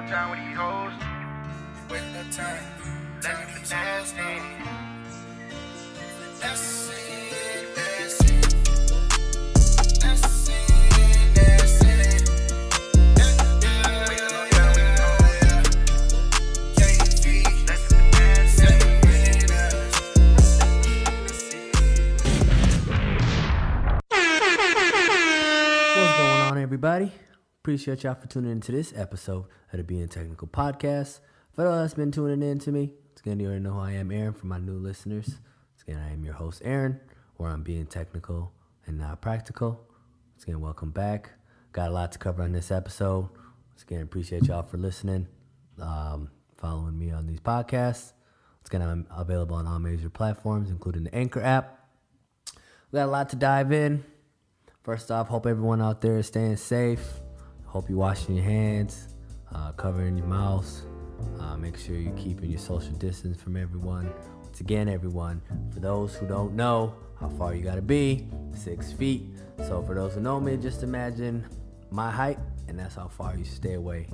time with these hoes. With no time. Let's be nasty. That's it. Everybody, appreciate y'all for tuning into this episode of the Being Technical podcast. For those that's been tuning in to me, it's again, you already know who I am, Aaron. For my new listeners, it's again, I am your host, Aaron, where I'm being technical and not practical. It's again, welcome back. Got a lot to cover on this episode. It's again, appreciate y'all for listening, following me on these podcasts. It's again, I'm available on all major platforms, including the Anchor app. We got a lot to dive in. First off, hope everyone out there is staying safe. Hope you're washing your hands, covering your mouths. Make sure you're keeping your social distance from everyone. Once again, everyone, for those who don't know how far you gotta be, 6 feet. So for those who know me, just imagine my height, and that's how far you stay away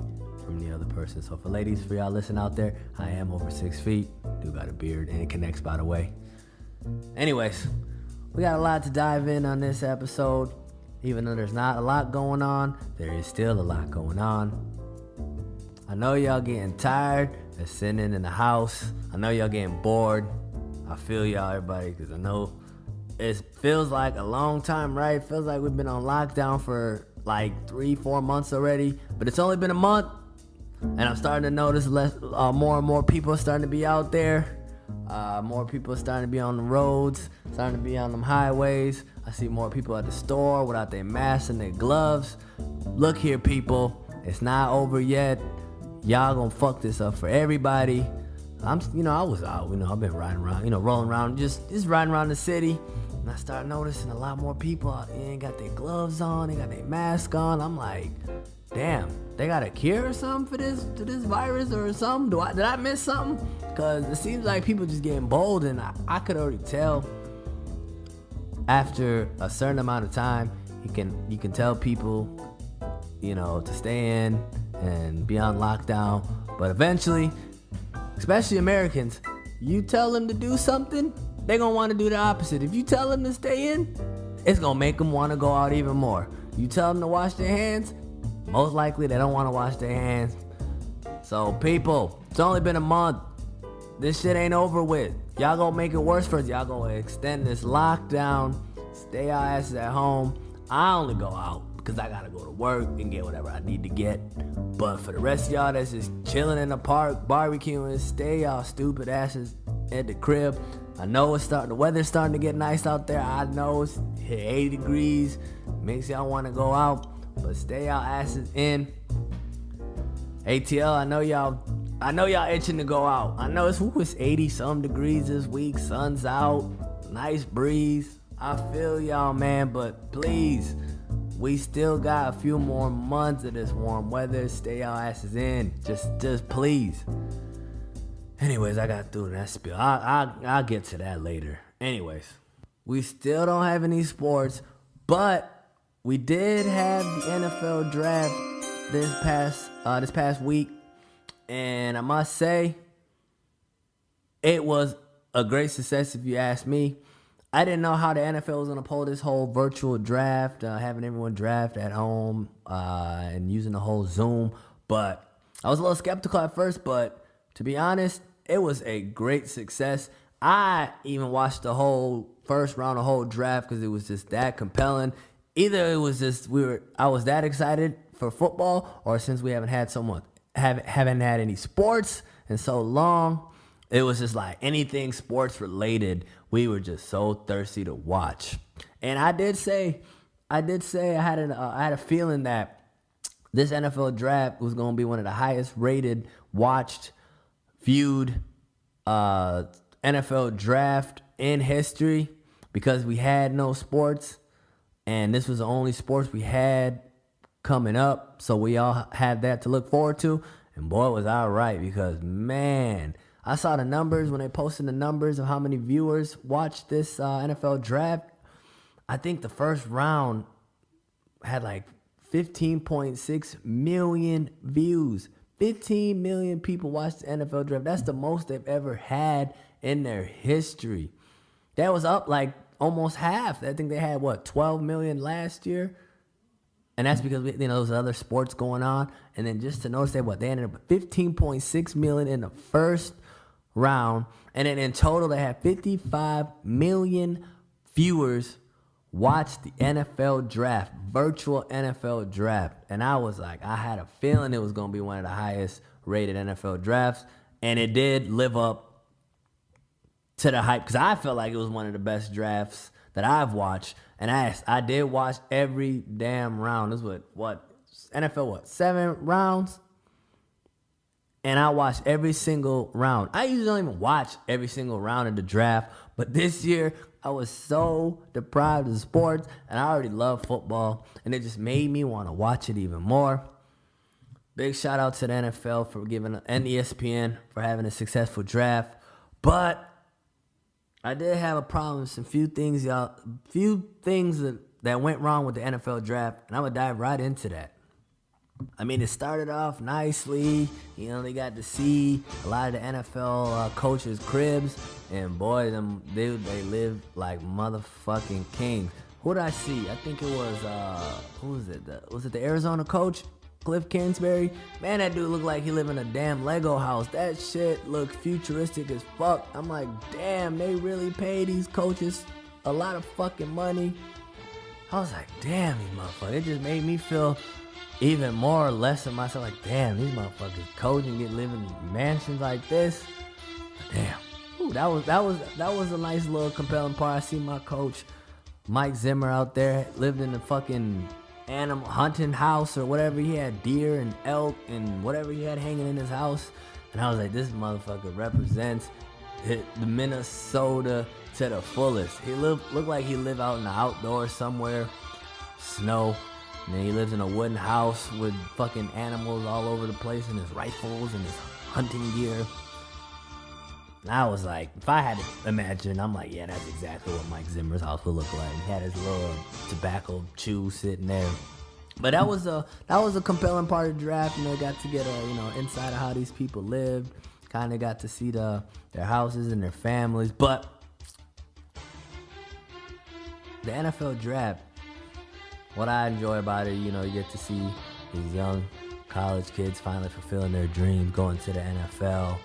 from the other person. So for ladies, for y'all listening out there, I am over 6 feet. Do got a beard, and it connects, by the way. Anyways, we got a lot to dive in on this episode. Even though there's not a lot going on, there is still a lot going on. I know y'all getting tired of sitting in the house. I know y'all getting bored. I feel y'all, everybody, because I know it feels like a long time, right? It feels like we've been on lockdown for like 3-4 months already, but it's only been a month, and I'm starting to notice more and more people are starting to be out there. More people are starting to be on the roads, starting to be on them highways. I see more people at the store without their masks and their gloves. Look here, people, it's not over yet. Y'all gonna fuck this up for everybody. I was out, I've been riding around, rolling around, just riding around the city. And I started noticing a lot more people ain't got their gloves on, they got their mask on. I'm like, damn, they got a cure or something for this virus or something? Did I miss something? Because it seems like people just getting bold, and I could already tell after a certain amount of time, you can tell people, to stay in and be on lockdown. But eventually, especially Americans, you tell them to do something, they're going to want to do the opposite. If you tell them to stay in, it's going to make them want to go out even more. You tell them to wash their hands, most likely they don't want to wash their hands. So people, it's only been a month. This shit ain't over with. Y'all gonna make it worse for us. Y'all gonna extend this lockdown. Stay our asses at home. I only go out because I gotta go to work and get whatever I need to get. But for the rest of y'all that's just chilling in the park, barbecuing, stay y'all stupid asses at the crib. I know the weather's starting to get nice out there. I know it's hit 80 degrees. Makes y'all wanna go out. But stay y'all asses in. ATL, I know y'all itching to go out. I know it's 80 some degrees this week. Sun's out. Nice breeze. I feel y'all, man, but please, we still got a few more months of this warm weather. Stay y'all asses in. Just please. Anyways, I got through that spiel. I'll get to that later. Anyways, we still don't have any sports, but we did have the NFL draft this past week, and I must say it was a great success if you ask me. I didn't know how the NFL was going to pull this whole virtual draft, having everyone draft at home and using the whole Zoom, but I was a little skeptical at first, but to be honest, it was a great success. I even watched the whole first round, the whole draft, because it was just that compelling. Either it was just I was that excited for football, or since we haven't had any sports in so long, it was just like anything sports related, we were just so thirsty to watch. And I did say I had a feeling that this NFL draft was going to be one of the highest rated, watched, viewed NFL draft in history, because we had no sports. And this was the only sports we had coming up. So we all had that to look forward to. And boy, was I right, because, man, I saw the numbers when they posted the numbers of how many viewers watched this NFL draft. I think the first round had like 15.6 million views. 15 million people watched the NFL draft. That's the most they've ever had in their history. That was up like almost half. I think they had, 12 million last year? And that's because, there's other sports going on. And then just to notice that, they ended up with 15.6 million in the first round. And then in total, they had 55 million viewers watch the NFL draft, virtual NFL draft. And I was like, I had a feeling it was going to be one of the highest rated NFL drafts. And it did live up to the hype, because I felt like it was one of the best drafts that I've watched. And I did watch every damn round. This was NFL 7 rounds? And I watched every single round. I usually don't even watch every single round of the draft, but this year I was so deprived of sports, and I already love football, and it just made me want to watch it even more. Big shout out to the NFL for giving, and ESPN for having a successful draft. But I did have a problem with some few things that went wrong with the NFL draft, and I'm going to dive right into that. I mean, it started off nicely. They got to see a lot of the NFL coaches' cribs, and boy, they live like motherfucking kings. Who did I see? I think it was, who was it? Was it the Arizona coach, Cliff Kingsbury? Man, that dude looked like he lived in a damn Lego house. That shit looked futuristic as fuck. I'm like, damn, they really pay these coaches a lot of fucking money. I was like, damn, these motherfuckers. It just made me feel even more or less of myself. Like, damn, these motherfuckers coaching, living in mansions like this. Damn. Ooh, that was a nice little compelling part. I see my coach, Mike Zimmer, out there, lived in a fucking animal hunting house or whatever. He had deer and elk and whatever he had hanging in his house. And I was like, this motherfucker represents the Minnesota to the fullest. He looked like he lived out in the outdoors somewhere, snow. And then he lives in a wooden house with fucking animals all over the place, and his rifles and his hunting gear. And I was like, if I had to imagine, I'm like, yeah, that's exactly what Mike Zimmer's house would look like. He had his little tobacco chew sitting there. But that was a compelling part of the draft. Got to get inside of how these people lived. Kind of got to see their houses and their families. But the NFL draft, what I enjoy about it, you get to see these young college kids finally fulfilling their dreams, going to the NFL,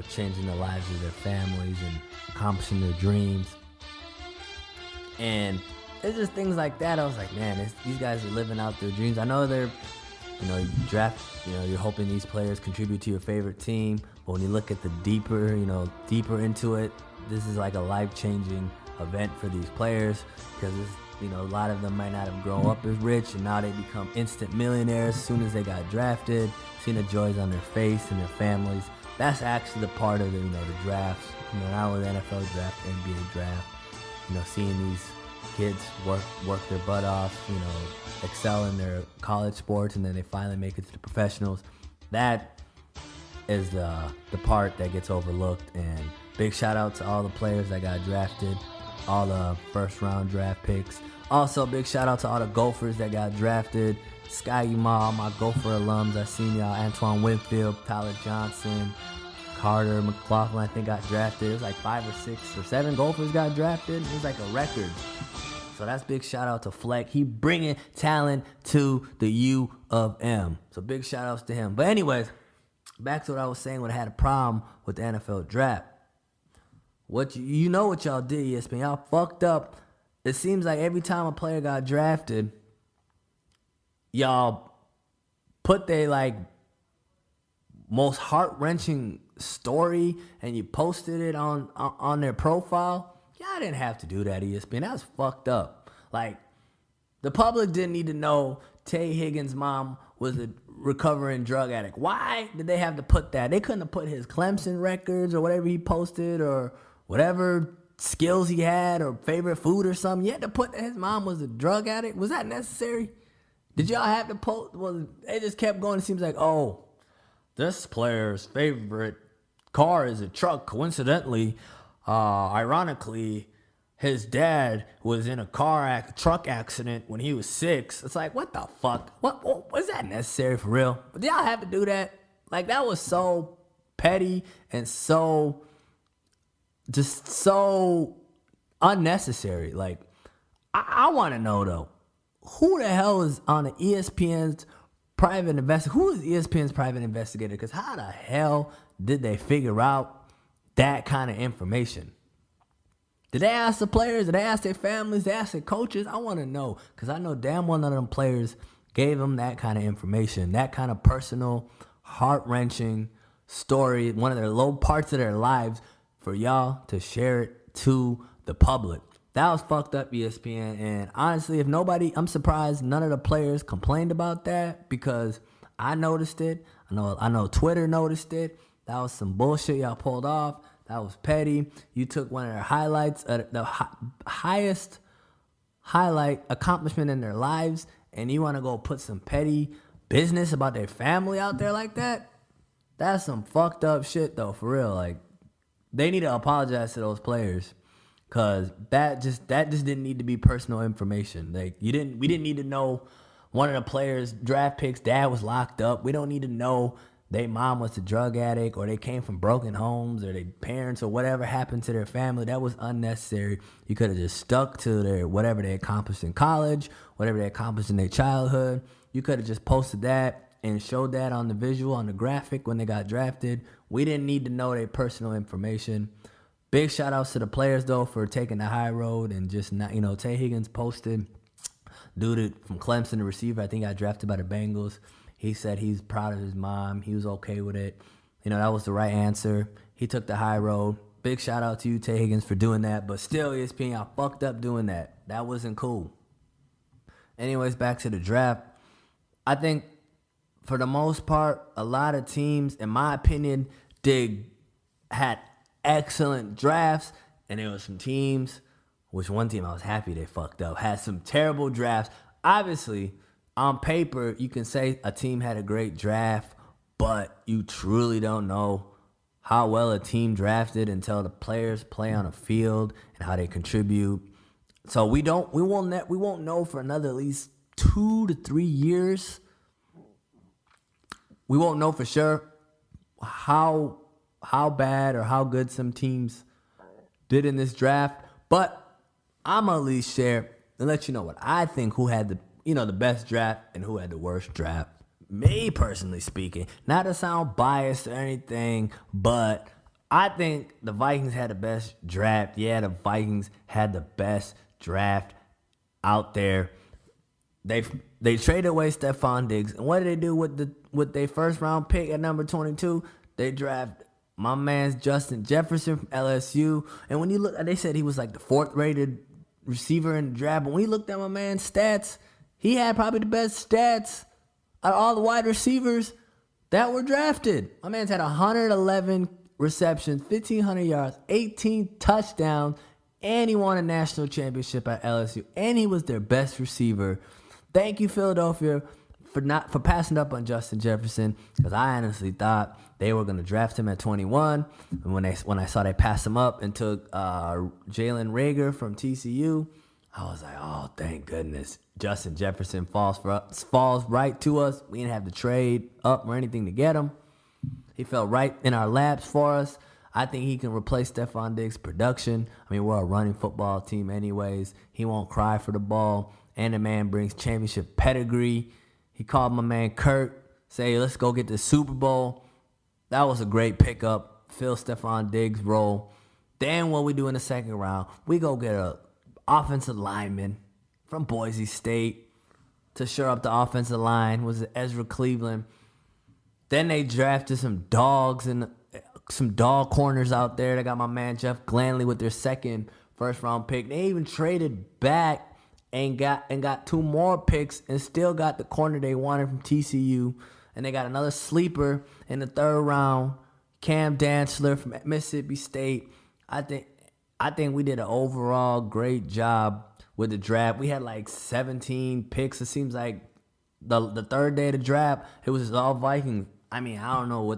changing the lives of their families and accomplishing their dreams. And it's just things like that. I was like, man, these guys are living out their dreams. I know they're, you draft, you're hoping these players contribute to your favorite team. But when you look at the deeper into it, this is like a life-changing event for these players, because a lot of them might not have grown up as rich, and now they become instant millionaires as soon as they got drafted. Seeing the joys on their face and their families. That's actually the part of the drafts. Not only the NFL draft, NBA draft. Seeing these kids work their butt off. Excel in their college sports, and then they finally make it to the professionals. That is the part that gets overlooked. And big shout out to all the players that got drafted, all the first round draft picks. Also, big shout out to all the Gophers that got drafted. Sky Uma, all my Gopher alums. I seen y'all. Antoine Winfield, Tyler Johnson, Carter McLaughlin, I think, got drafted. It was like 5 or 6 or 7 Gophers got drafted. It was like a record. So that's big shout out to Fleck. He bringing talent to the U of M. So big shout outs to him. But anyways, back to what I was saying when I had a problem with the NFL draft. What what y'all did, ESPN. Y'all fucked up. It seems like every time a player got drafted, y'all put their most heart-wrenching story and you posted it on their profile. Y'all didn't have to do that, ESPN. That was fucked up. The public didn't need to know Tay Higgins' mom was a recovering drug addict. Why did they have to put that? They couldn't have put his Clemson records or whatever he posted or whatever skills he had or favorite food or something. You had to put that his mom was a drug addict. Was that necessary? Did y'all have to post? Well, they just kept going. It seems like, oh, this player's favorite car is a truck. Coincidentally, ironically, his dad was in a truck accident when he was 6. It's like, what the fuck? What was that necessary for real? Did y'all have to do that? Like, that was so petty and so unnecessary. Like, I want to know, though, who the hell is on the ESPN's private investigator? Who is ESPN's private investigator? Because how the hell did they figure out that kind of information? Did they ask the players? Did they ask their families? Did they ask their coaches? I want to know, because I know damn well none of them players gave them that kind of information, that kind of personal, heart-wrenching story, one of their low parts of their lives, for y'all to share it to the public. That was fucked up, ESPN. And honestly, I'm surprised none of the players complained about that, because I noticed it. I know Twitter noticed it. That was some bullshit y'all pulled off. That was petty. You took one of their highlights, the highest highlight accomplishment in their lives, and you want to go put some petty business about their family out there like that? That's some fucked up shit, though, for real. Like, they need to apologize to those players, because that just didn't need to be personal information. Like, we didn't need to know one of the players' draft picks' dad was locked up. We don't need to know their mom was a drug addict, or they came from broken homes, or their parents, or whatever happened to their family. That was unnecessary. You could have just stuck to their whatever they accomplished in college, whatever they accomplished in their childhood. You could have just posted that and showed that on the visual, on the graphic when they got drafted. We didn't need to know their personal information. Big shout outs to the players, though, for taking the high road and just not, Tay Higgins posted, dude from Clemson, the receiver, I think got drafted by the Bengals. He said he's proud of his mom. He was okay with it. That was the right answer. He took the high road. Big shout out to you, Tay Higgins, for doing that. But still, ESPN, y'all fucked up doing that. That wasn't cool. Anyways, back to the draft. I think, for the most part, a lot of teams, in my opinion, had excellent drafts. And there was some teams, which one team I was happy they fucked up, had some terrible drafts. Obviously, on paper, you can say a team had a great draft, but you truly don't know how well a team drafted until the players play on a field and how they contribute. So we won't know for another at least 2 to 3 years. We won't know for sure how bad or how good some teams did in this draft. But I'm gonna at least share and let you know what I think, who had the best draft and who had the worst draft. Me, personally speaking, not to sound biased or anything, but I think the Vikings had the best draft. Yeah, the Vikings had the best draft out there. They traded away Stephon Diggs, and what did they do with their first round pick at number 22? They drafted my man's Justin Jefferson from LSU. And when you look, they said he was like the 4th rated receiver in the draft. But when you looked at my man's stats, he had probably the best stats out of all the wide receivers that were drafted. My man's had 111 receptions, 1,500 yards, 18 touchdowns, and he won a national championship at LSU. And he was their best receiver. Thank you, Philadelphia, for passing up on Justin Jefferson, because I honestly thought they were going to draft him at 21. And when I saw they passed him up and took Jalen Reagor from TCU, I was like, oh, thank goodness. Justin Jefferson falls right to us. We didn't have to trade up or anything to get him. He fell right in our laps for us. I think he can replace Stephon Diggs' production. I mean, we're a running football team anyways. He won't cry for the ball. And the man brings championship pedigree. He called my man Kurt, say, let's go get the Super Bowl. That was a great pickup. Fill Stephon Diggs' role. Then what we do in the second round, we go get a offensive lineman from Boise State to shore up the offensive line. Was Ezra Cleveland. Then they drafted some dogs and some dog corners out there. They got my man Jeff Gladney with their second first-round pick. They even traded back and got 2 more picks and still got the corner they wanted from TCU. And they got another sleeper in the 3rd round, Cam Dantzler from Mississippi State. I think we did an overall great job with the draft. We had like 17 picks. It seems like the 3rd day of the draft, it was all Vikings. I mean, I don't know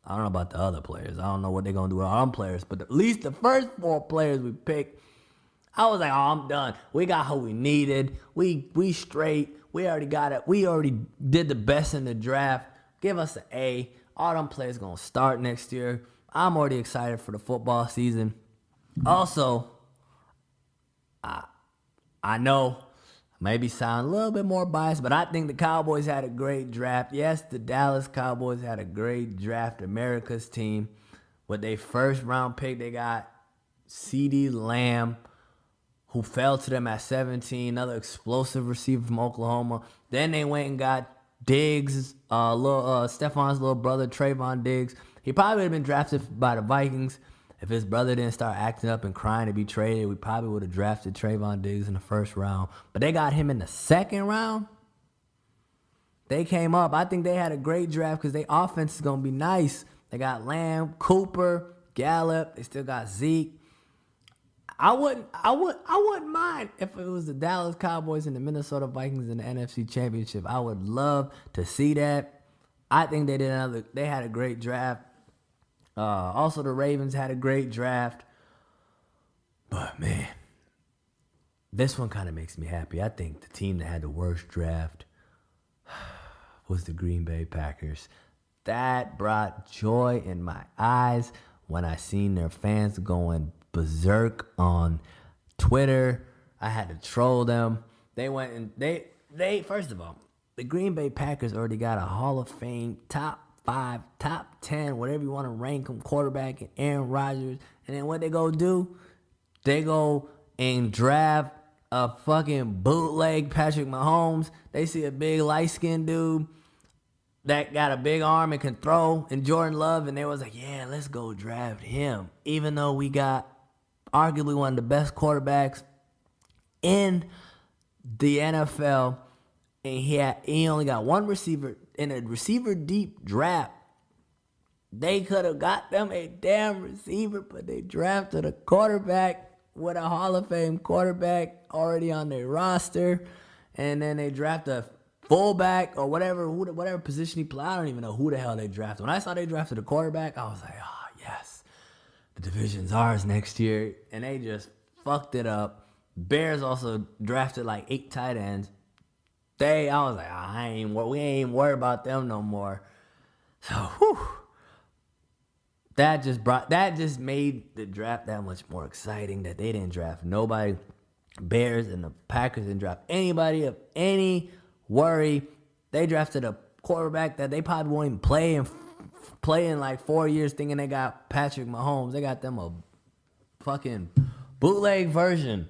about the other players. I don't know what they're going to do with our own players. But at least the first 4 players we picked, I was like, oh, I'm done. We got who we needed. We straight. We already got it. We already did the best in the draft. Give us an A. All them players going to start next year. I'm already excited for the football season. Also, I know maybe sound a little bit more biased, but I think the Cowboys had a great draft. Yes, the Dallas Cowboys had a great draft. America's team. With their first round pick, they got CeeDee Lamb, who fell to them at 17, another explosive receiver from Oklahoma. Then they went and got Diggs, Stephon's little brother, Trayvon Diggs. He probably would have been drafted by the Vikings. If his brother didn't start acting up and crying to be traded, we probably would have drafted Trayvon Diggs in the first round. But they got him in the second round. They came up. I think they had a great draft because their offense is going to be nice. They got Lamb, Cooper, Gallup. They still got Zeke. I wouldn't mind if it was the Dallas Cowboys and the Minnesota Vikings in the NFC Championship. I would love to see that. I think they had a great draft. Also, the Ravens had a great draft. But, man, this one kind of makes me happy. I think the team that had the worst draft was the Green Bay Packers. That brought joy in my eyes when I seen their fans going berserk on Twitter. I had to troll them. They went and they first of all, the Green Bay Packers already got a Hall of Fame top 5, top 10, whatever you want to rank them, quarterback and Aaron Rodgers. And then what they go do? They go and draft a fucking bootleg Patrick Mahomes. They see a big light-skinned dude that got a big arm and can throw, and Jordan Love, and they was like, yeah, let's go draft him. Even though we got arguably one of the best quarterbacks in the NFL, and he only got one receiver in a receiver deep draft. They could have got them a damn receiver, but they drafted a quarterback with a Hall of Fame quarterback already on their roster, and then they draft a fullback or whatever position he played. I don't even know who the hell they drafted. When I saw they drafted a quarterback, I was like, oh, yes, the division's ours next year, and they just fucked it up. Bears also drafted like 8 tight ends. I was like, we ain't worried about them no more. So, whew. That just made the draft that much more exciting that they didn't draft nobody. Bears and the Packers didn't draft anybody of any worry. They drafted a quarterback that they probably won't even play in like 4 years, thinking they got Patrick Mahomes. They got them a fucking bootleg version.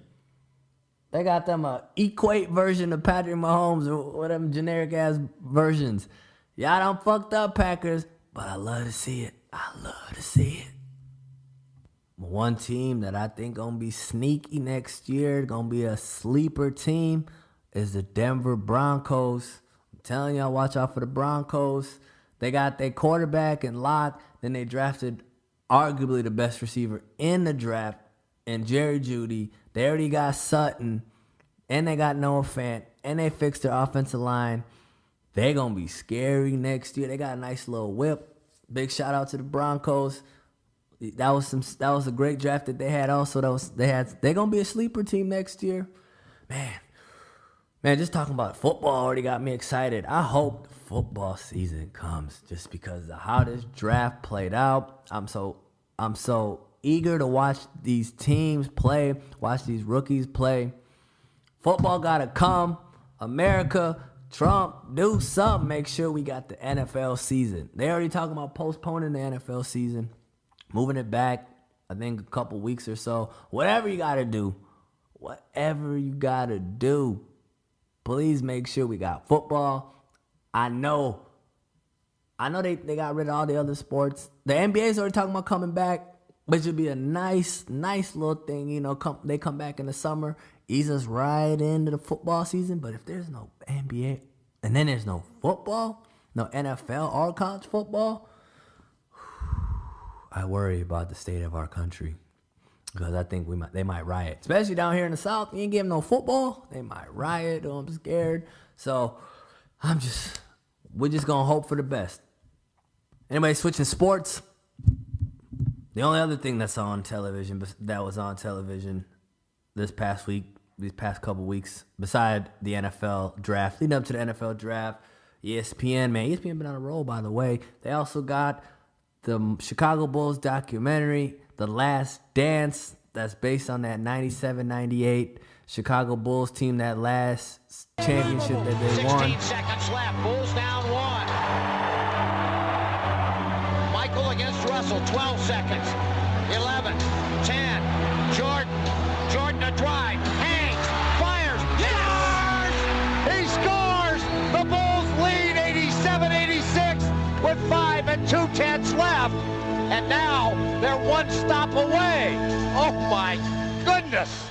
They got them a equate version of Patrick Mahomes or whatever generic ass versions. Y'all done fucked up, Packers, but I love to see it. I love to see it. One team that I think gonna be sneaky next year, gonna be a sleeper team, is the Denver Broncos. I'm telling y'all, watch out for the Broncos. They got their quarterback and Lott. Then they drafted arguably the best receiver in the draft, and Jerry Jeudy. They already got Sutton, and they got Noah Fant, and they fixed their offensive line. They're going to be scary next year. They got a nice little whip. Big shout out to the Broncos. That was a great draft that they had also. They're going to be a sleeper team next year. Man, just talking about football already got me excited. I hope the football season comes just because of how this draft played out. I'm so eager to watch these teams play, watch these rookies play. Football gotta come. America, Trump, do something. Make sure we got the NFL season. They already talking about postponing the NFL season, moving it back, I think a couple weeks or so. Whatever you gotta do, please make sure we got football. I know they got rid of all the other sports. The NBA's already talking about coming back, which would be a nice little thing. You know, they come back in the summer, ease us right into the football season. But if there's no NBA and then there's no football, no NFL or college football, I worry about the state of our country. Because I think they might riot. Especially down here in the South. You ain't give them no football, they might riot. I'm scared. So we're just going to hope for the best. Anyway, switching sports. The only other thing that was on television this past week, these past couple weeks, beside the NFL draft, leading up to the NFL draft, ESPN, man. ESPN been on a roll, by the way. They also got the Chicago Bulls documentary, The Last Dance, that's based on that 97-98 Chicago Bulls team, that last championship that they won. 16 seconds left. Bulls down 1. Michael against Russell. 12 seconds. 11. 10. Jordan a drive. Hangs. Fires. Scores! He scores! The Bulls lead 87-86 with 5 and 2/10 left. And now they're one stop away. Oh my goodness.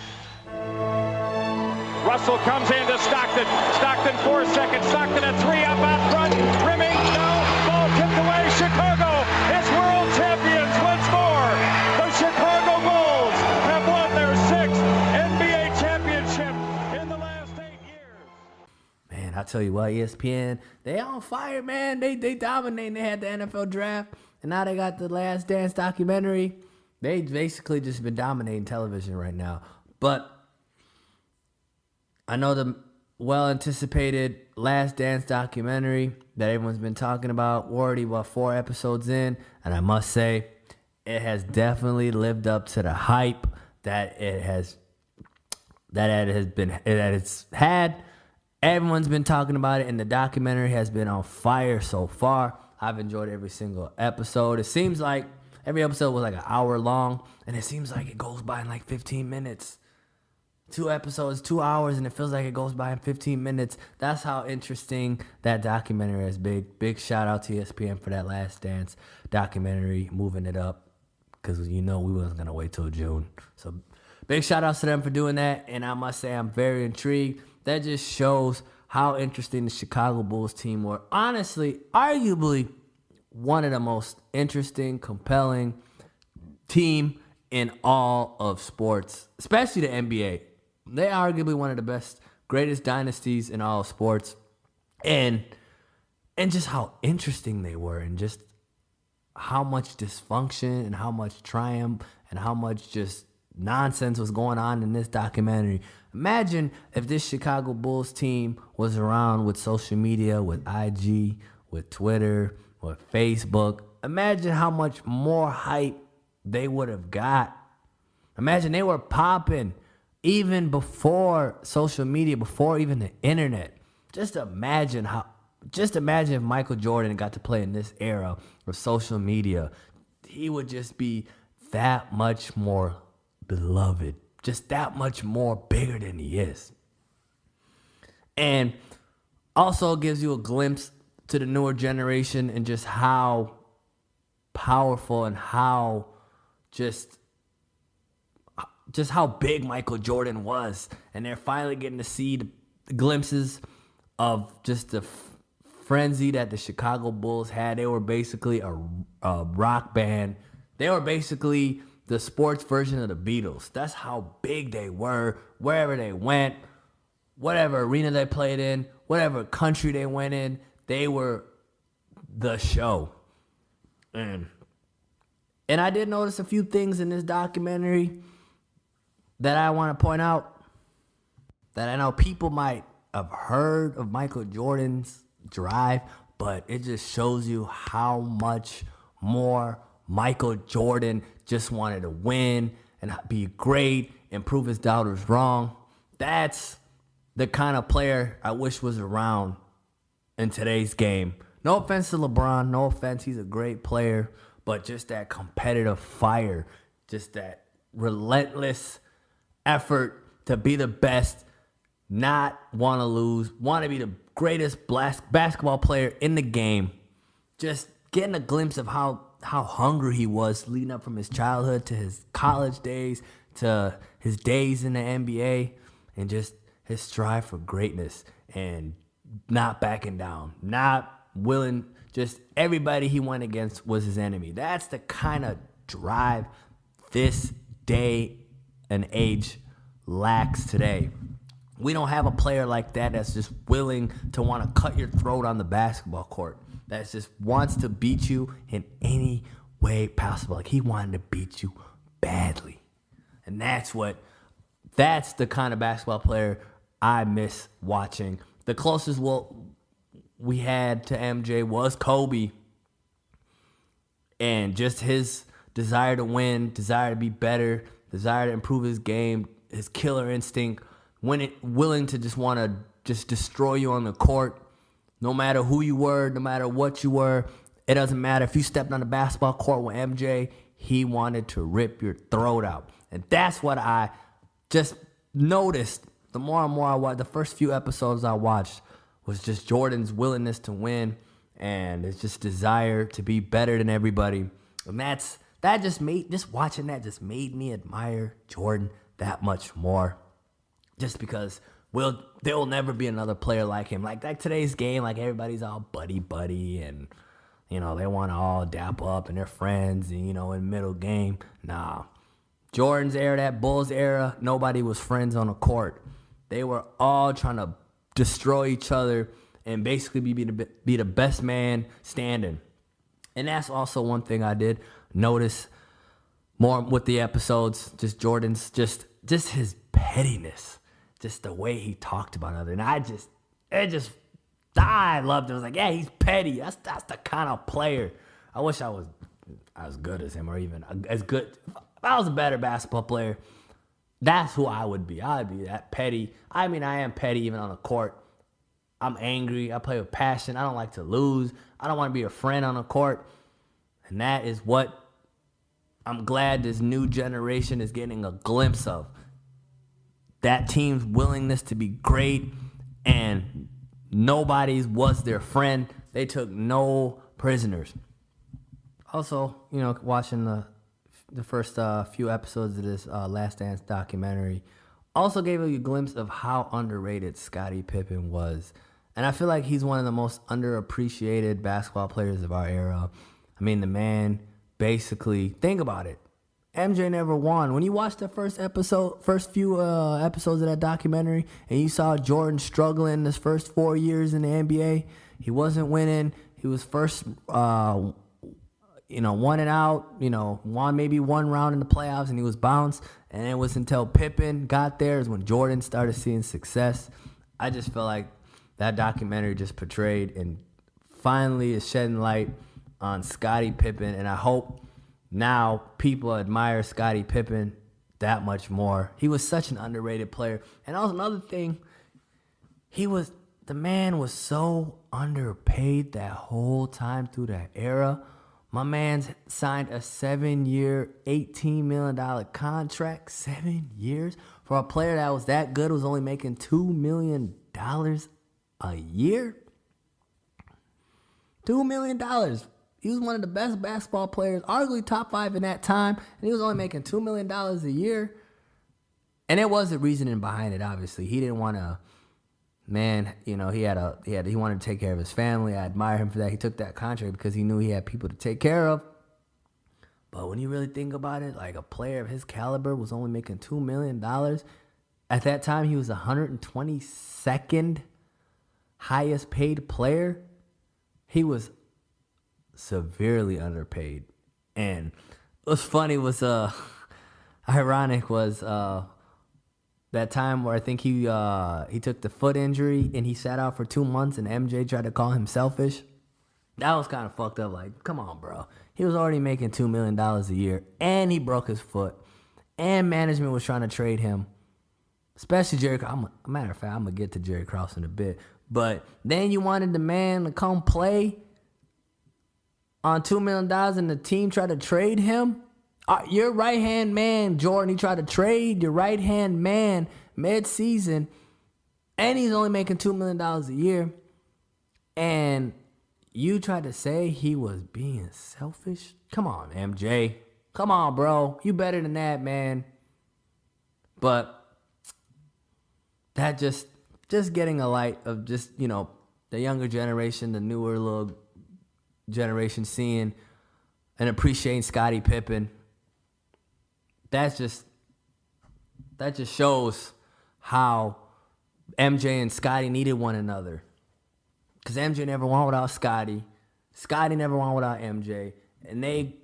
Russell comes into Stockton. Stockton 4 seconds. Stockton a 3 up out front. Rimming. No. Ball kicked away. Chicago is world champions once more. The Chicago Bulls have won their 6th NBA championship in the last 8 years. Man, I tell you what, ESPN, they on fire, man. They dominating. They had the NFL draft, and now they got the Last Dance documentary. They basically just been dominating television right now. But I know the well-anticipated Last Dance documentary that everyone's been talking about. We're already, 4 episodes in, and I must say, it has definitely lived up to the hype that it's had. Everyone's been talking about it, and the documentary has been on fire so far. I've enjoyed every single episode. It seems like every episode was like an hour long, and it seems like it goes by in like 15 minutes. 2 episodes, 2 hours, and it feels like it goes by in 15 minutes. That's how interesting that documentary is. Big shout out to ESPN for that Last Dance documentary, moving it up, because we wasn't going to wait till June. So big shout outs to them for doing that, and I must say I'm very intrigued. That just shows how interesting the Chicago Bulls team were. Honestly, arguably one of the most interesting, compelling team in all of sports, especially the NBA. They are arguably one of the best, greatest dynasties in all of sports. And just how interesting they were, and just how much dysfunction and how much triumph and how much just nonsense was going on in this documentary. Imagine if this Chicago Bulls team was around with social media, with IG, with Twitter, with Facebook. Imagine how much more hype they would have got. Imagine they were popping even before social media, before even the internet. Just imagine if Michael Jordan got to play in this era of social media. He would just be that much more beloved, just that much more bigger than he is. And also gives you a glimpse to the newer generation and just how powerful and how just how big Michael Jordan was. And they're finally getting to see the glimpses of just the frenzy that the Chicago Bulls had. They were basically a rock band. They were basically the sports version of the Beatles. That's how big they were. Wherever they went, whatever arena they played in, whatever country they went in, they were the show. And I did notice a few things in this documentary that I want to point out, that I know people might have heard of Michael Jordan's drive, but it just shows you how much more Michael Jordan just wanted to win and be great and prove his doubters wrong. That's the kind of player I wish was around in today's game. No offense to LeBron, no offense, he's a great player, but just that competitive fire, just that relentless effort to be the best, not want to lose, want to be the greatest basketball player in the game. Just getting a glimpse of how hungry he was leading up from his childhood to his college days to his days in the NBA, and just his strive for greatness and not backing down, not willing. Just everybody he went against was his enemy. That's the kind of drive this day and age lacks today. We don't have a player like that that's just willing to want to cut your throat on the basketball court. That just wants to beat you in any way possible. Like, he wanted to beat you badly. And that's the kind of basketball player I miss watching. The closest we had to MJ was Kobe. And just his desire to win, desire to be better, desire to improve his game, his killer instinct, willing to just want to just destroy you on the court, no matter who you were, no matter what you were. It doesn't matter. If you stepped on the basketball court with MJ, he wanted to rip your throat out. And that's what I just noticed. The more and more I watched, the first few episodes I watched was just Jordan's willingness to win and his just desire to be better than everybody. And watching that just made me admire Jordan that much more. Just because there will never be another player like him. Like today's game, like everybody's all buddy and they want to all dap up and they're friends and in middle game. Nah. Jordan's era, that Bulls era, nobody was friends on the court. They were all trying to destroy each other and basically be the best man standing. And that's also one thing I did notice more with the episodes, just Jordan's, just his pettiness, just the way he talked about others. And I loved it. I was like, yeah, he's petty. That's the kind of player. I wish I was as good as him or even as good. If I was a better basketball player, that's who I would be. I would be that petty. I mean, I am petty even on the court. I'm angry. I play with passion. I don't like to lose. I don't want to be a friend on the court. And that is what I'm glad this new generation is getting a glimpse of. That team's willingness to be great, and nobody was their friend. They took no prisoners. Also, watching the first few episodes of this Last Dance documentary also gave you a glimpse of how underrated Scottie Pippen was. And I feel like he's one of the most underappreciated basketball players of our era. I mean, the man basically, think about it. MJ never won. When you watched the first few episodes of that documentary, and you saw Jordan struggling his first 4 years in the NBA, he wasn't winning. He was first, one and out, won maybe one round in the playoffs, and he was bounced. And it was until Pippen got there is when Jordan started seeing success. I just feel like that documentary just portrayed and finally is shedding light on Scottie Pippen, and I hope now people admire Scottie Pippen that much more. He was such an underrated player. And also another thing, the man was so underpaid that whole time through that era. My man's signed a 7-year, $18 million contract, 7 years, for a player that was that good, was only making $2 million a year. $2 million. He was one of the best basketball players, arguably top 5 in that time, and he was only making $2 million a year. And there was a reasoning behind it, obviously. He didn't want to, he wanted to take care of his family. I admire him for that. He took that contract because he knew he had people to take care of. But when you really think about it, like a player of his caliber was only making $2 million. At that time, he was the 122nd highest paid player. He was severely underpaid. And what's funny was ironic was that time where I think he took the foot injury and he sat out for 2 months, and MJ tried to call him selfish. That was kind of fucked up. Like, come on, bro. He was already making $2 million a year, and he broke his foot, and management was trying to trade him, especially Jerry. Matter of fact, I'm gonna get to Jerry Krause in a bit. But then you wanted the man to come play on $2 million, and the team tried to trade him. Your right-hand man, Jordan, he tried to trade your right-hand man mid-season, and he's only making $2 million a year. And you tried to say he was being selfish? Come on, MJ. Come on, bro. You better than that, man. But that just getting a light of just, the younger generation, the newer little generation seeing and appreciating Scottie Pippen. That just shows how MJ and Scottie needed one another. Because MJ never won without Scottie. Scottie never won without MJ. And they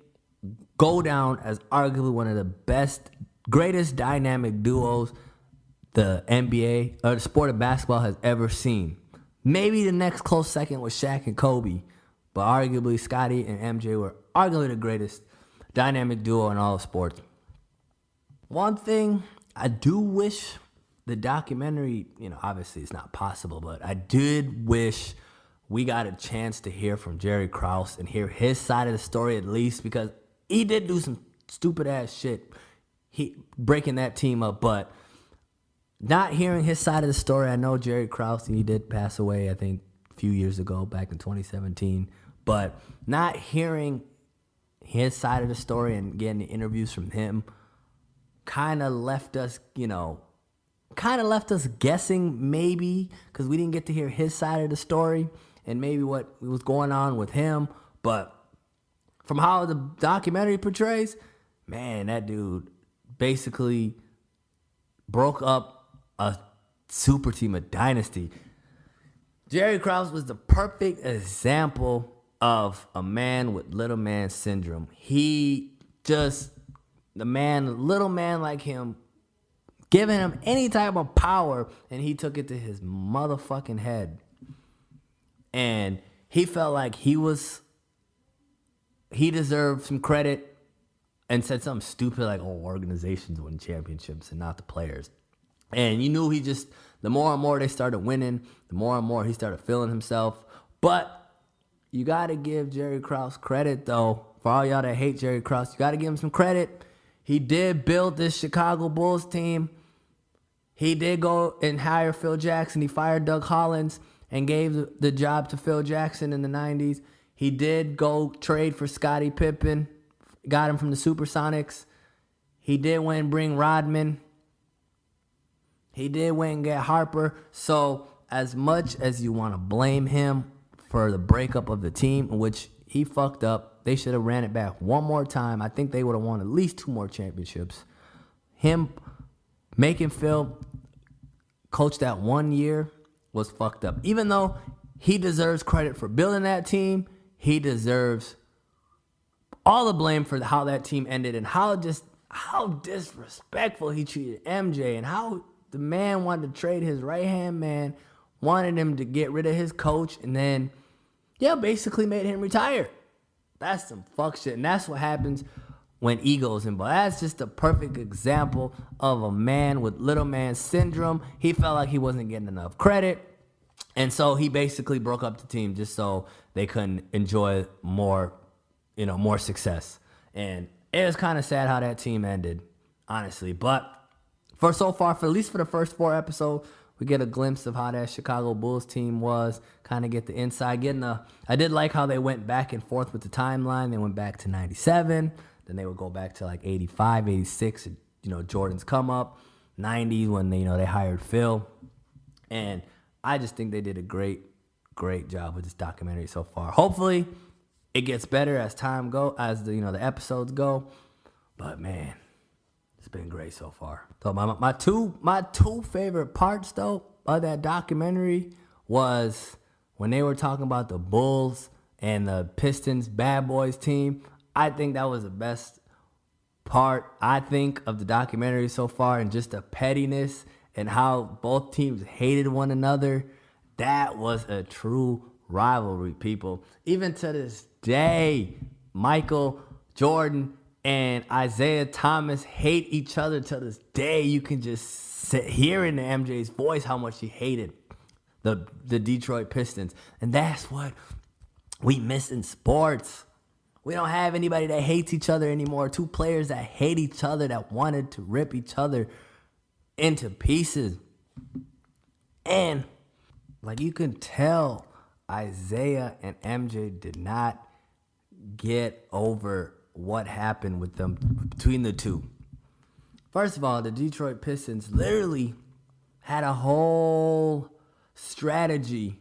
go down as arguably one of the greatest dynamic duos the NBA or the sport of basketball has ever seen. Maybe the next close second was Shaq and Kobe, but arguably Scottie and MJ were arguably the greatest dynamic duo in all of sports. One thing I do wish the documentary, obviously it's not possible, but I did wish we got a chance to hear from Jerry Krause and hear his side of the story at least, because he did do some stupid ass shit, breaking that team up, but not hearing his side of the story. I know Jerry Krause, he did pass away, I think, a few years ago, back in 2017, but not hearing his side of the story and getting the interviews from him kind of left us, guessing maybe, because we didn't get to hear his side of the story and maybe what was going on with him. But from how the documentary portrays, man, that dude basically broke up a super team, a dynasty. Jerry Krause was the perfect example of a man with little man syndrome. Little man like him, giving him any type of power, and he took it to his motherfucking head. And he felt like he deserved some credit and said something stupid like, organizations win championships and not the players. And you knew the more and more they started winning, the more and more he started feeling himself. But you got to give Jerry Krause credit, though. For all y'all that hate Jerry Krause, you got to give him some credit. He did build this Chicago Bulls team. He did go and hire Phil Jackson. He fired Doug Hollins and gave the job to Phil Jackson in the 90s. He did go trade for Scottie Pippen, got him from the Supersonics. He did went and bring Rodman. He did went and get Harper. So as much as you want to blame him for the breakup of the team, which he fucked up, they should have ran it back one more time. I think they would have won at least 2 more championships. Him making Phil coach that 1 year was fucked up. Even though he deserves credit for building that team, he deserves all the blame for how that team ended and how disrespectful he treated MJ, and how the man wanted to trade his right-hand man, wanted him to get rid of his coach, and then, basically made him retire. That's some fuck shit, and that's what happens when ego's involved. That's just a perfect example of a man with little man syndrome. He felt like he wasn't getting enough credit, and so he basically broke up the team just so they couldn't enjoy more success. And it was kind of sad how that team ended, honestly. But at least for the first 4 episodes, we get a glimpse of how that Chicago Bulls team was, kind of get the inside. I did like how they went back and forth with the timeline. They went back to 97, then they would go back to like 85, 86, Jordan's come up, 90s when they hired Phil. And I just think they did a great job with this documentary so far. Hopefully it gets better as time as the episodes go. But man, it's been great so far. So my two favorite parts though of that documentary was when they were talking about the Bulls and the Pistons bad boys team. I think that was the best part, I think, of the documentary so far, and just the pettiness and how both teams hated one another. That was a true rivalry, people. Even to this day, Michael Jordan and Isaiah Thomas hate each other to this day. You can just hear in MJ's voice how much he hated the Detroit Pistons. And that's what we miss in sports. We don't have anybody that hates each other anymore. 2 players that hate each other, that wanted to rip each other into pieces. And you can tell Isaiah and MJ did not get over what happened with them between the two. First of all, the Detroit Pistons literally had a whole strategy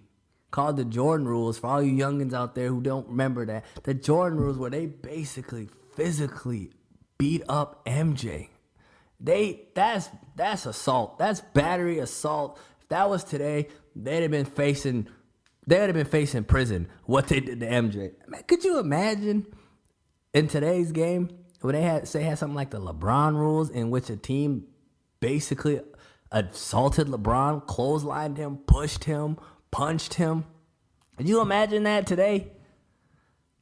called the Jordan rules. For all you youngins out there who don't remember that, the Jordan rules, where they basically physically beat up MJ. That's assault. That's battery assault. If that was today, they'd have been facing prison. What they did to MJ. Man, could you imagine in today's game where they had something like the LeBron rules, in which a team basically assaulted LeBron, clotheslined him, pushed him, punched him. Could you imagine that today?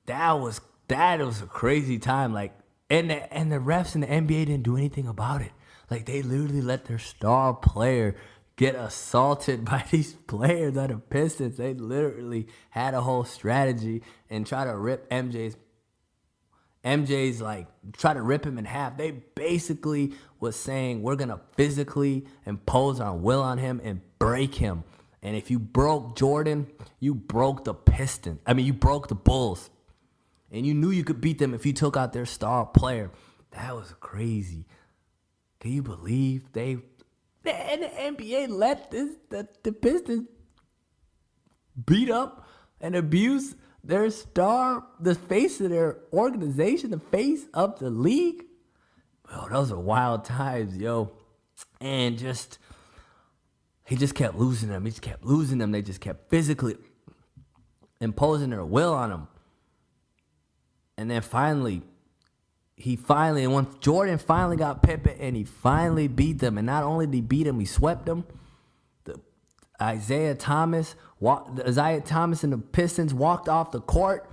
That was a crazy time. Like, and the refs in the NBA didn't do anything about it. Like, they literally let their star player get assaulted by these players on the Pistons. They literally had a whole strategy and try to rip MJ's like, try to rip him in half. They basically was saying, we're going to physically impose our will on him and break him. And if you broke Jordan, you broke the Pistons. You broke the Bulls. And you knew you could beat them if you took out their star player. That was crazy. Can you believe and the NBA let the Pistons beat up and abuse their star, the face of their organization, the face of the league? Bro, those are wild times, yo. And he just kept losing them. He just kept losing them. They just kept physically imposing their will on him. And then finally, and when Jordan finally got Pippen and he finally beat them, and not only did he beat him, he swept them. Isaiah Thomas and the Pistons walked off the court.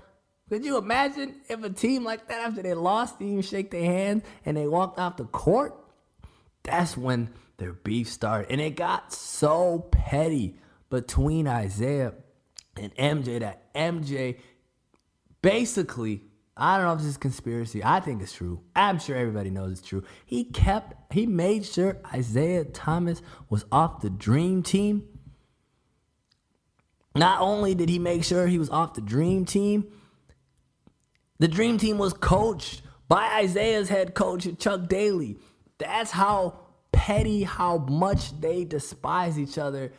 Could you imagine if a team like that, after they lost, didn't even shake their hands and they walked off the court? That's when their beef started. And it got so petty between Isaiah and MJ that MJ basically, I don't know if this is conspiracy. I think it's true. I'm sure everybody knows it's true. He made sure Isaiah Thomas was off the Dream Team. Not only did he make sure he was off the Dream Team was coached by Isaiah's head coach, Chuck Daly. That's how petty, how much they despise each other.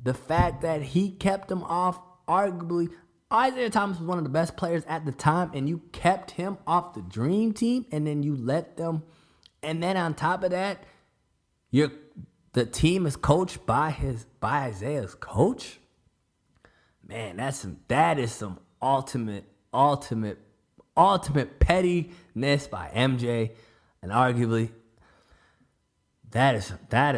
The fact that he kept them off, arguably, Isaiah Thomas was one of the best players at the time, and you kept him off the Dream Team, and then you let them. And then on top of that, the team is coached by Isaiah's coach. Man, that is some ultimate pettiness by MJ, and arguably that is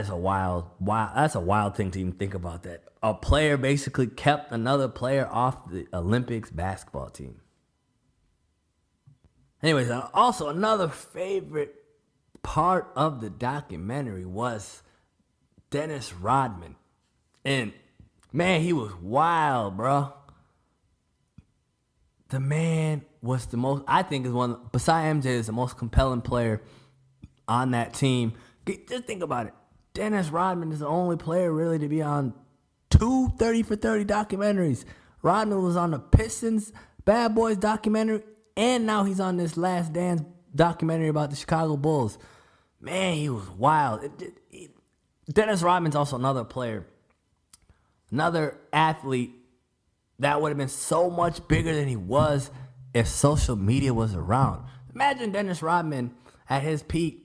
a wild that's a wild thing to even think about, that a player basically kept another player off the Olympics basketball team. Anyways, also another favorite part of the documentary was Dennis Rodman. And man, he was wild, bro. The man was the most, I think is one, besides MJ, is the most compelling player on that team. Just think about it. Dennis Rodman is the only player really to be on 2 30 for 30 documentaries. Rodman was on the Pistons Bad Boys documentary, and now he's on this Last Dance documentary about the Chicago Bulls. Man, he was wild. Dennis Rodman's also another player, another athlete that would have been so much bigger than he was if social media was around. Imagine Dennis Rodman at his peak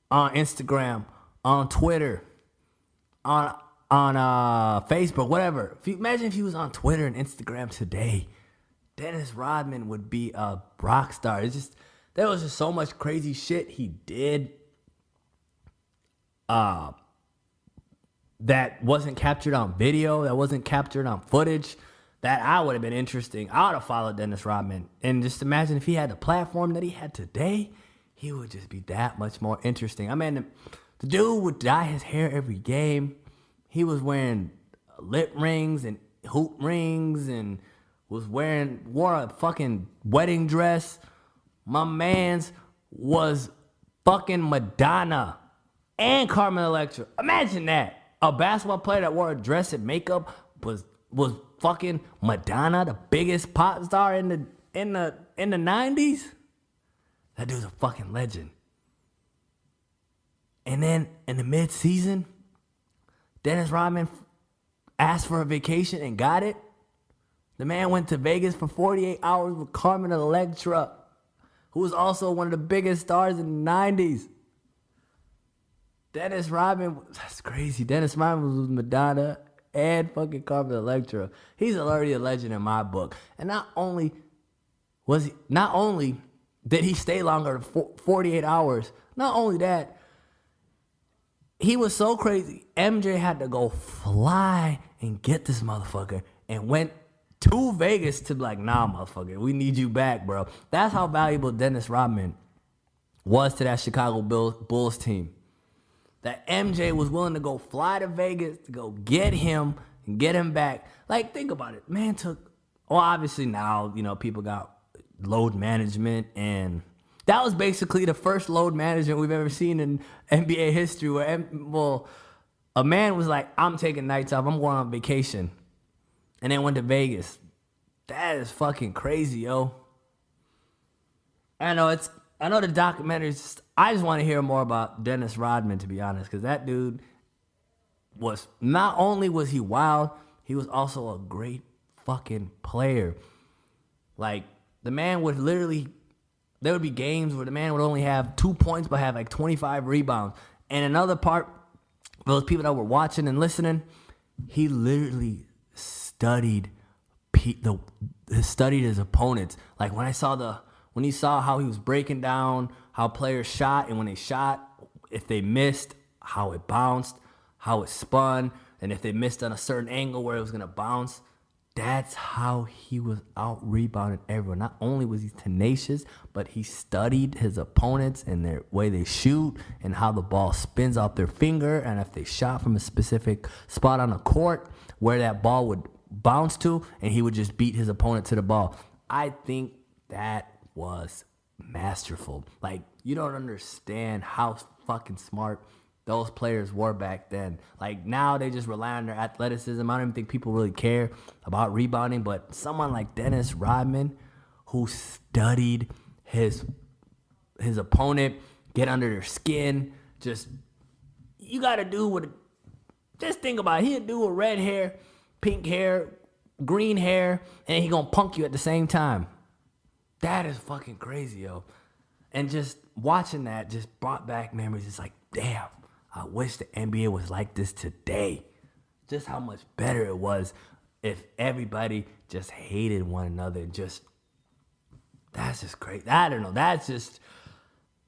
on Instagram, on Twitter, on Facebook, whatever. Imagine if he was on Twitter and Instagram today. Dennis Rodman would be a rock star. There was just so much crazy shit he did that wasn't captured on video, that wasn't captured on footage, that I would have been interesting. I would have followed Dennis Rodman. And just imagine if he had the platform that he had today, he would just be that much more interesting. I mean, the dude would dye his hair every game. He was wearing lip rings and hoop rings and wore a fucking wedding dress. My man's was fucking Madonna and Carmen Electra. Imagine that. A basketball player that wore a dress and makeup was fucking Madonna, the biggest pop star in the 90s. That dude's a fucking legend. And then in the mid-season, Dennis Rodman asked for a vacation and got it. The man went to Vegas for 48 hours with Carmen Electra, who was also one of the biggest stars in the 90s. Dennis Rodman, that's crazy. Dennis Rodman was with Madonna and fucking Carmen Electra. He's already a legend in my book. And not only did he stay longer than 48 hours, not only that, he was so crazy, MJ had to go fly and get this motherfucker and went to Vegas to be like, nah, motherfucker, we need you back, bro. That's how valuable Dennis Rodman was to that Chicago Bulls team. That MJ was willing to go fly to Vegas to go get him and get him back. Like, think about it. Man obviously now, people got load management, and that was basically the first load management we've ever seen in NBA history where, a man was like, I'm taking nights off, I'm going on vacation, and then went to Vegas. That is fucking crazy, yo. I know the documentaries, I just want to hear more about Dennis Rodman, to be honest, because that dude was, not only was he wild, he was also a great fucking player. Like, the man would literally, there would be games where the man would only have 2 points but have like 25 rebounds. And another part, those people that were watching and listening, he literally studied his opponents. Like, when he saw how he was breaking down how players shot, and when they shot, if they missed, how it bounced, how it spun, and if they missed on a certain angle where it was going to bounce, that's how he was out-rebounding everyone. Not only was he tenacious, but he studied his opponents and their way they shoot and how the ball spins off their finger, and if they shot from a specific spot on the court where that ball would bounce to, and he would just beat his opponent to the ball. I think that was masterful. Like, you don't understand how fucking smart those players were back then. Like, now they just rely on their athleticism. I don't even think people really care about rebounding, but someone like Dennis Rodman, who studied his opponent, get under their skin, you gotta do what, just think about it. He'd do with red hair, pink hair, green hair, and he gonna punk you at the same time. That is fucking crazy, yo. And just watching that just brought back memories. It's like, damn, I wish the NBA was like this today. Just how much better it was if everybody just hated one another. That's just great. I don't know. That's just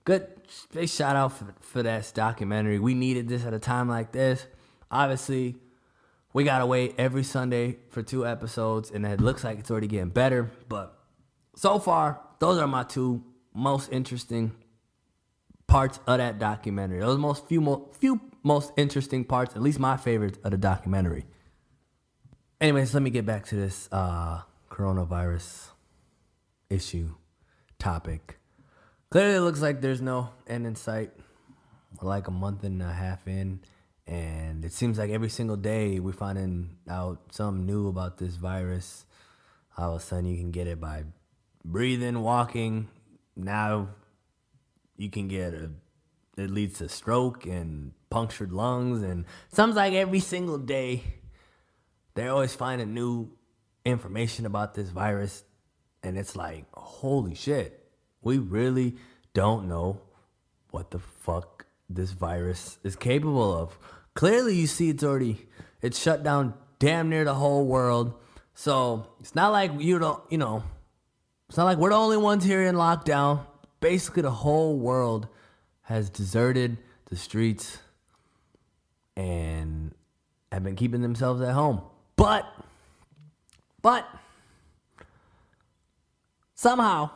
good. Big shout out for that documentary. We needed this at a time like this. Obviously, we got to wait every Sunday for 2 episodes, and it looks like it's already getting better. But so far, those are my 2 most interesting parts of that documentary. Those few most interesting parts, at least my favorites of the documentary. Anyways, let me get back to this coronavirus issue topic. Clearly, it looks like there's no end in sight. We're like a month and a half in, and it seems like every single day we're finding out something new about this virus. All of a sudden, you can get it by breathing, walking. Now you can get it leads to stroke and punctured lungs, and sounds like every single day they're always finding new information about this virus, and it's like, holy shit, we really don't know what the fuck this virus is capable of. Clearly, you see it's shut down damn near the whole world. So it's not like it's not like we're the only ones here in lockdown. Basically, the whole world has deserted the streets and have been keeping themselves at home. But somehow,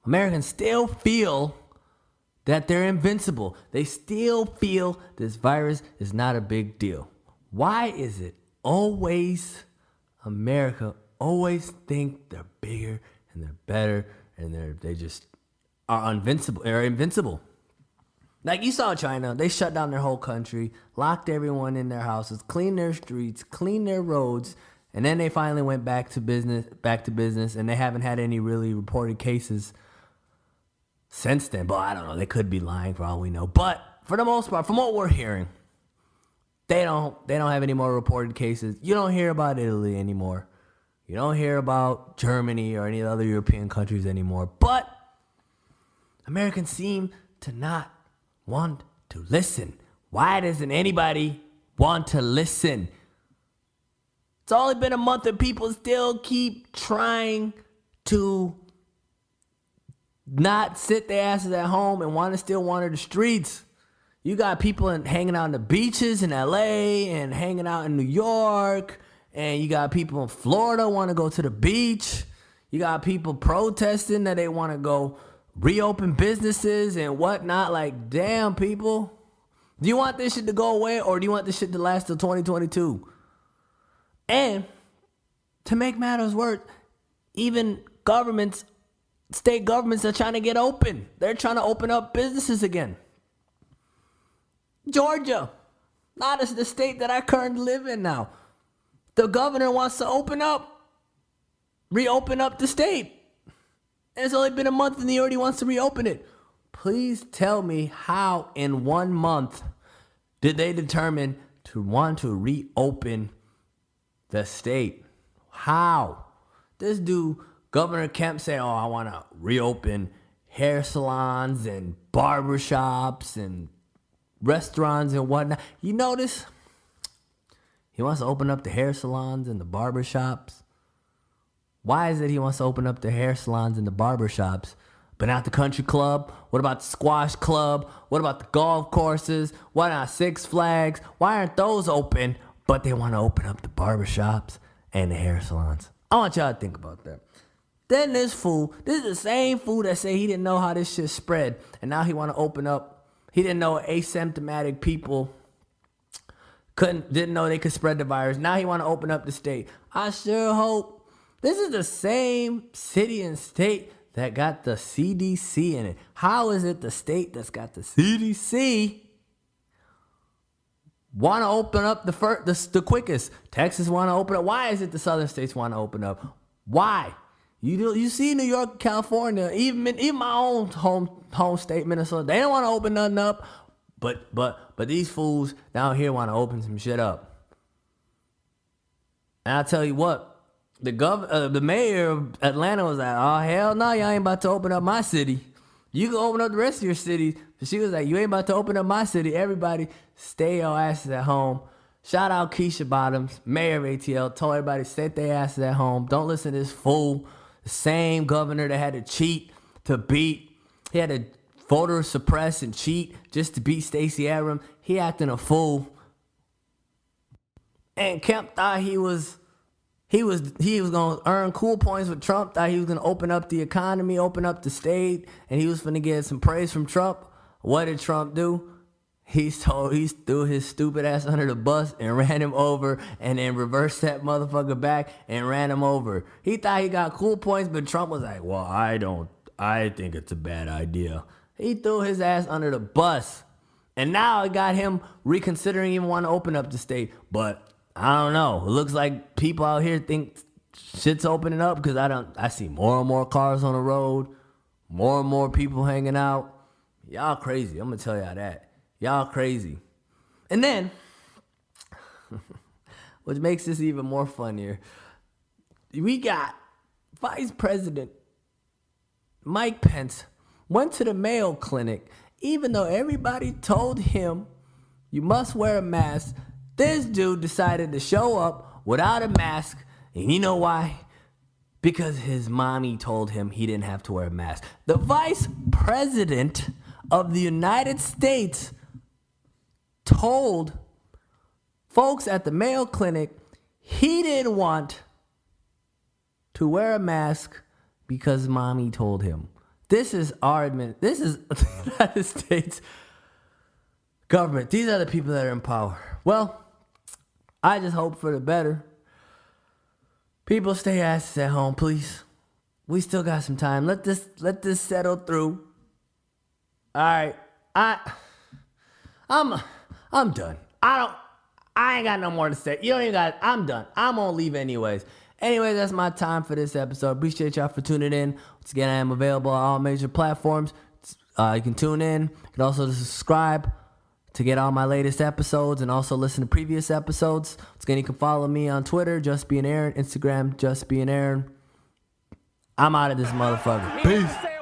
Americans still feel that they're invincible. They still feel this virus is not a big deal. Why is it always America always think they're bigger and they're better and they just are invincible? Like, you saw China, they shut down their whole country, locked everyone in their houses, cleaned their streets, cleaned their roads, and then they finally went back to business, and they haven't had any really reported cases since then. But I don't know, they could be lying for all we know. But for the most part, from what we're hearing, they don't have any more reported cases. You don't hear about Italy anymore. You don't hear about Germany or any other European countries anymore. But Americans seem to not want to listen. Why doesn't anybody want to listen? It's only been a month and people still keep trying to not sit their asses at home and want to still wander the streets. You got people hanging out on the beaches in LA and hanging out in New York. And you got people in Florida want to go to the beach. You got people protesting that they want to go reopen businesses and whatnot. Like, damn, people. Do you want this shit to go away or do you want this shit to last till 2022? And to make matters worse, even governments, state governments are trying to get open. They're trying to open up businesses again. Georgia, not as the state that I currently live in now. The governor wants to reopen up the state. And it's only been a month and he already wants to reopen it. Please tell me how in 1 month did they determine to want to reopen the state? How? This dude, Governor Kemp, said, oh, I want to reopen hair salons and barbershops and restaurants and whatnot. You notice? He wants to open up the hair salons and the barbershops. Why is it he wants to open up the hair salons and the barbershops, but not the country club? What about the squash club? What about the golf courses? Why not Six Flags? Why aren't those open, but they want to open up the barbershops and the hair salons? I want y'all to think about that. Then this is the same fool that said he didn't know how this shit spread, and now he want to open up. He didn't know asymptomatic people didn't know they could spread the virus. Now he want to open up the state. I sure hope. This is the same city and state that got the CDC in it. How is it the state that's got the CDC want to open up the quickest? Texas want to open up. Why is it the southern states want to open up? Why? You see New York, California, even my own home state, Minnesota, they don't want to open nothing up. But these fools down here want to open some shit up. And I'll tell you what, the mayor of Atlanta was like, oh, hell no, y'all ain't about to open up my city. You can open up the rest of your cities. She was like, you ain't about to open up my city. Everybody stay your asses at home. Shout out Keisha Bottoms, mayor of ATL, told everybody stay their asses at home. Don't listen to this fool. The same governor that had to cheat to beat. He had to voter suppress and cheat just to beat Stacey Abrams. He acting a fool. And Kemp thought he was gonna earn cool points with Trump. Thought he was gonna open up the economy, open up the state, and he was gonna get some praise from Trump. What did Trump do? He threw his stupid ass under the bus and ran him over, and then reversed that motherfucker back and ran him over. He thought he got cool points, but Trump was like, well, I think it's a bad idea. He threw his ass under the bus. And now it got him reconsidering even want to open up the state. But I don't know. It looks like people out here think shit's opening up because I see more and more cars on the road, more and more people hanging out. Y'all crazy. I'm going to tell y'all that. Y'all crazy. And then, which makes this even more funnier, we got Vice President Mike Pence went to the Mayo Clinic, even though everybody told him you must wear a mask. This dude decided to show up without a mask, and you know why? Because his mommy told him he didn't have to wear a mask. The Vice President of the United States told folks at the Mayo Clinic he didn't want to wear a mask because mommy told him. This is this is the United States government. These are the people that are in power. Well, I just hope for the better. People, stay asses at home, please. We still got some time. Let this settle through. All right, I'm done. I ain't got no more to say. You don't even got. I'm done. I'm gonna leave anyways. Anyways, that's my time for this episode. Appreciate y'all for tuning in. Once again, I am available on all major platforms. You can tune in. You can also subscribe to get all my latest episodes and also listen to previous episodes. Once again, you can follow me on Twitter, Just Being Aaron, Instagram, Just Being Aaron. I'm out of this motherfucker. Peace.